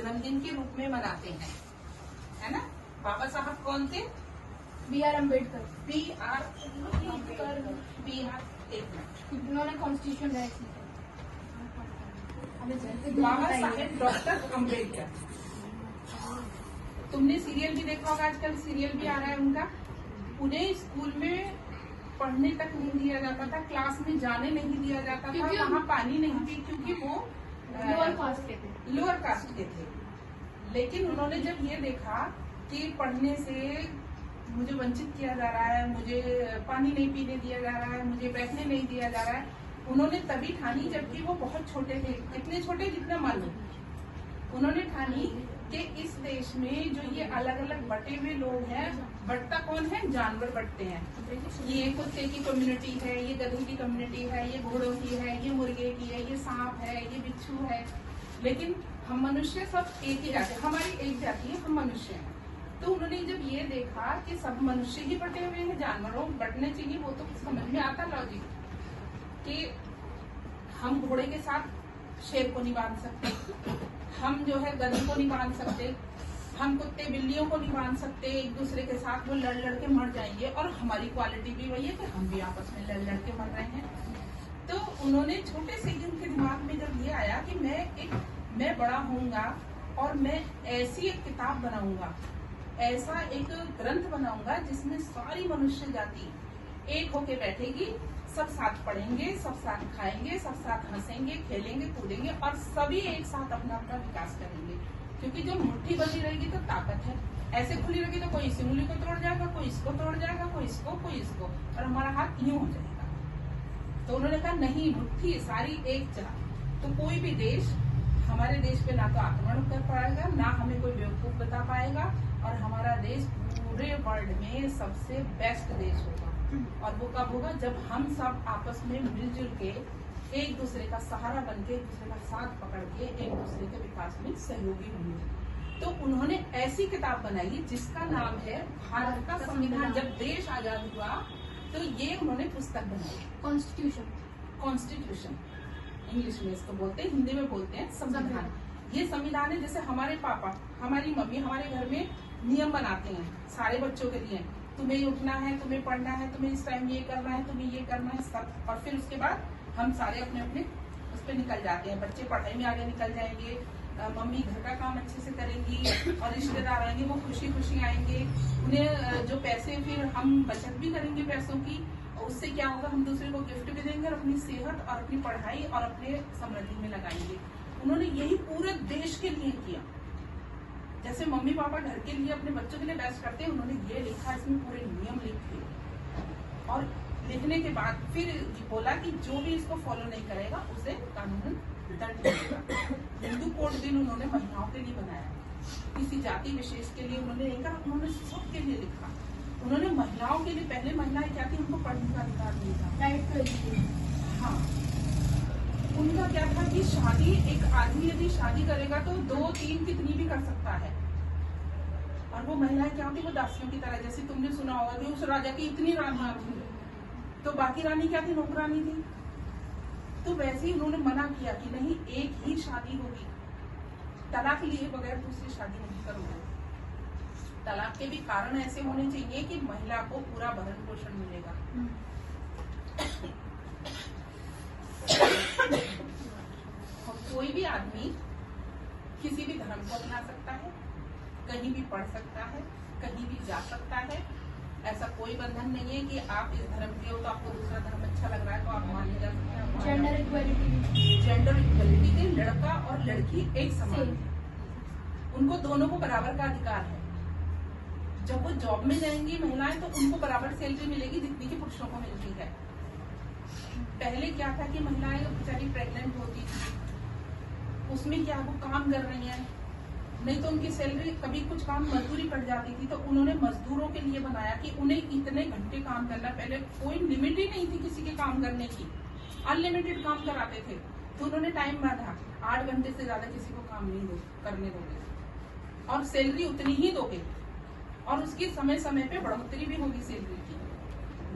जन्मदिन के रूप में मनाते हैं, है ना। बाबा साहब कौन थे? B.R. अम्बेडकर। B.R. एक मिनट, उन्होंने constitution direct Baba Saheb doctor Ambedkar. तुमने सीरियल भी देखा होगा, आजकल सीरियल भी आ रहा है उनका। उन्हें स्कूल में पढ़ने तक नहीं दिया जाता था, क्लास में जाने नहीं दिया जाता था, वहाँ पानी नहीं थी, क्योंकि वो लोअर कास्ट के थे। लेकिन उन्होंने जब ये देखा कि पढ़ने से मुझे वंचित किया जा रहा है, मुझे पानी नहीं पीने दिया जा रहा है, मुझे बैठने नहीं दिया जा रहा है, उन्होंने तभी ठानी, जबकि वो बहुत छोटे थे, इतने छोटे जितना मालूम, उन्होंने ठानी कि इस देश में जो ये अलग अलग बटे हुए लोग हैं, बटता कौन है? जानवर बटते हैं। ये कुत्ते की कम्युनिटी है, ये गधे की कम्युनिटी है, ये घोड़ों की है, ये मुर्गे की है, ये सांप है, ये बिच्छू है, लेकिन हम मनुष्य सब एक ही जाति, हमारी एक जाति है, हम मनुष्य हैं। तो उन्होंने जब ये देखा कि सब मनुष्य ही बटे हुए हैं, जानवरों बटने चाहिए, वो तो समझ में आता लॉजिक कि हम घोड़े के साथ शेर को नहीं बांध सकते, हम जो है गधे को नहीं बांध सकते, हम कुत्ते बिल्लियों को नहीं बांध सकते, एक दूसरे के साथ वो लड़ लड़ के मर जाएंगे, और हमारी क्वालिटी भी वही है कि हम भी आपस में लड़ लड़ के मर रहे हैं। तो उन्होंने छोटे से ही उनके दिमाग में जब ये आया कि मैं बड़ा होऊंगा और मैं ऐसी एक किताब बनाऊंगा, ऐसा एक ग्रंथ बनाऊंगा जिसमें सारी मनुष्य जाति एक होके बैठेगी, सब साथ पढ़ेंगे, सब साथ खाएंगे, सब साथ हंसेंगे, खेलेंगे, कूदेंगे, और सभी एक साथ अपना अपना विकास करेंगे। क्योंकि जब मुट्ठी बनी रहेगी तो ताकत है, ऐसे खुली रहेगी तो कोई इस उंगली को तोड़ जाएगा, कोई इसको तोड़ जाएगा, कोई इसको, और हमारा हाथ यूं हो जाएगा। तो उन्होंने कहा नहीं, मुट्ठी सारी एक चाह, तो कोई भी देश हमारे देश पे ना तो आक्रमण कर पाएगा, ना हमें कोई बेवकूफ बता पाएगा, और हमारा देश पूरे वर्ल्ड में सबसे बेस्ट देश होगा। और वो कब होगा? जब हम सब आपस में मिलजुल के एक दूसरे का सहारा बन के, एक दूसरे का साथ पकड़ के, एक दूसरे के विकास में सहयोगी होंगे। तो उन्होंने ऐसी किताब बनाई जिसका नाम है भारत का संविधान। जब देश आजाद हुआ तो ये उन्होंने पुस्तक बनाई, कॉन्स्टिट्यूशन इंग्लिश में इसको बोलते हैं, हिंदी में बोलते हैं संविधान। ये संविधान है, जैसे हमारे पापा, हमारी मम्मी हमारे घर में नियम बनाते हैं सारे बच्चों के लिए, तुम्हें उठना है, तुम्हें पढ़ना है, तुम्हें इस टाइम ये करना है, तुम्हें ये करना है, सब। और फिर उसके बाद हम सारे अपने अपने उस पर निकल जाते हैं, बच्चे पढ़ाई में आगे निकल जाएंगे, मम्मी घर का काम अच्छे से करेंगी, और रिश्तेदार आएंगे, वो खुशी खुशी आएंगे, उन्हें जो पैसे फिर हम बचत भी करेंगे पैसों की, उससे क्या होगा, हम दूसरे को गिफ्ट भी देंगे, और अपनी सेहत और अपनी पढ़ाई और अपने समृद्धि में लगाएंगे। उन्होंने यही पूरे देश के लिए किया। जैसे मम्मी पापा घर के लिए अपने बच्चों के लिए बेस्ट करते हैं, उन्होंने ये लिखा, इसमें पूरे नियम लिखे, और लिखने के बाद फिर बोला कि जो भी इसको फॉलो नहीं करेगा उसे कानूनन दंड मिलेगा। हिंदू कोड बिल उन्होंने महिलाओं के लिए बनाया, किसी जाति विशेष के लिए उन्होंने नहीं कहा, उन्होंने सबके लिए लिखा। उन्होंने महिलाओं के लिए, पहले महिलाएं क्या थी, उनको पढ़ने का अधिकार नहीं था, राइट टू एजुकेशन। हाँ, उनका क्या था कि शादी, एक आदमी यदि शादी करेगा तो 2-3 कितनी भी कर सकता है, और वो महिलाएं क्या होती, वो दासियों की तरह, जैसे तुमने सुना होगा कि उस राजा की इतनी रानियां थी, तो बाकी रानी क्या थी, नौकरानी थी। तो वैसे ही उन्होंने मना किया कि नहीं, एक ही शादी होगी, तलाक लिए बगैर दूसरी शादी नहीं करोगे। तलाक के भी कारण ऐसे होने चाहिए कि महिला को पूरा भरण पोषण मिलेगा। कोई भी आदमी किसी भी धर्म को अपना सकता है, कहीं भी पढ़ सकता है, कहीं भी जा सकता है, ऐसा कोई बंधन नहीं है कि आप इस धर्म के हो तो आपको दूसरा धर्म अच्छा लग रहा है तो आप माने जा सकते हैं। जेंडर इक्वलिटी के लड़का और लड़की एक समान है, उनको दोनों को बराबर का अधिकार है। जब वो जॉब में जाएंगी महिलाएं तो उनको बराबर सैलरी मिलेगी जितनी की पुरुषों को मिलती है। पहले क्या था कि महिलाएं बेचारी प्रेग्नेंट होती थी, उसमें क्या वो काम कर रही हैं, नहीं तो उनकी सैलरी, कभी कुछ काम मजदूरी पड़ जाती थी, तो उन्होंने मजदूरों के लिए बनाया कि उन्हें इतने घंटे काम करना। पहले कोई लिमिट ही नहीं थी किसी के काम करने की, अनलिमिटेड काम कराते थे, तो उन्होंने टाइम बांधा, 8 घंटे से ज्यादा किसी को काम नहीं करने दोगे, और सैलरी उतनी ही दोगे, और उसकी समय समय पे बढ़ोतरी भी होगी सैलरी की।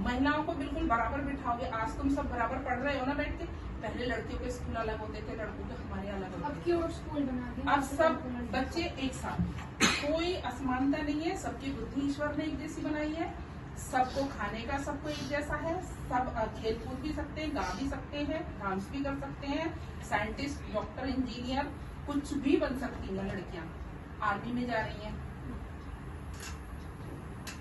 महिलाओं को बिल्कुल बराबर बिठाओगे। आज तुम सब बराबर पढ़ रहे हो ना बैठ के, पहले लड़कियों के स्कूल अलग होते थे, लड़कों के हमारे अलग अब होते थे। क्यों स्कूल बना दिए? अब सब बच्चे एक साथ, कोई असमानता नहीं है, सबकी बुद्धि ईश्वर ने एक जैसी बनाई है, सबको खाने का सबको एक जैसा है, सब खेल कूद भी सकते हैं, गा भी सकते हैं, डांस भी कर सकते हैं, साइंटिस्ट, डॉक्टर, इंजीनियर कुछ भी बन सकती हैं लड़कियां। आर्मी में जा रही हैं,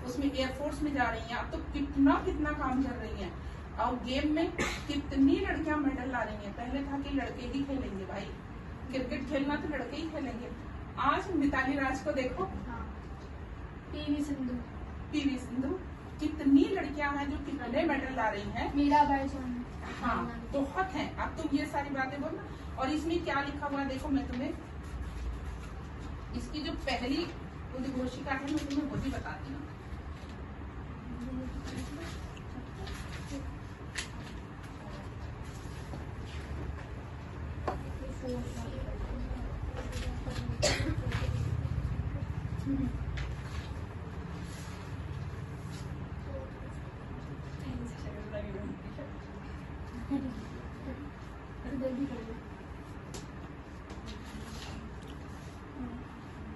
उसमें एयरफोर्स में जा रही हैं, अब तो कितना कितना काम कर रही हैं। और गेम में कितनी लड़कियां मेडल ला रही हैं। पहले था कि लड़के ही खेलेंगे, भाई क्रिकेट खेलना तो लड़के ही खेलेंगे। आज मिताली राज को देखो, हाँ, पीवी सिंधु, पीवी सिंधु, कितनी लड़कियां हैं जो कितने मेडल ला रही हैं। मीराबाई चानू, हाँ, बहुत हैं। अब तुम ये सारी बातें बोलना। और इसमें क्या लिखा हुआ है देखो, मैं तुम्हें इसकी जो पहली उद्घोषिका है मैं तुम्हें वो भी बताती हूँ।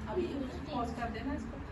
अभी पॉज कर देना इसको।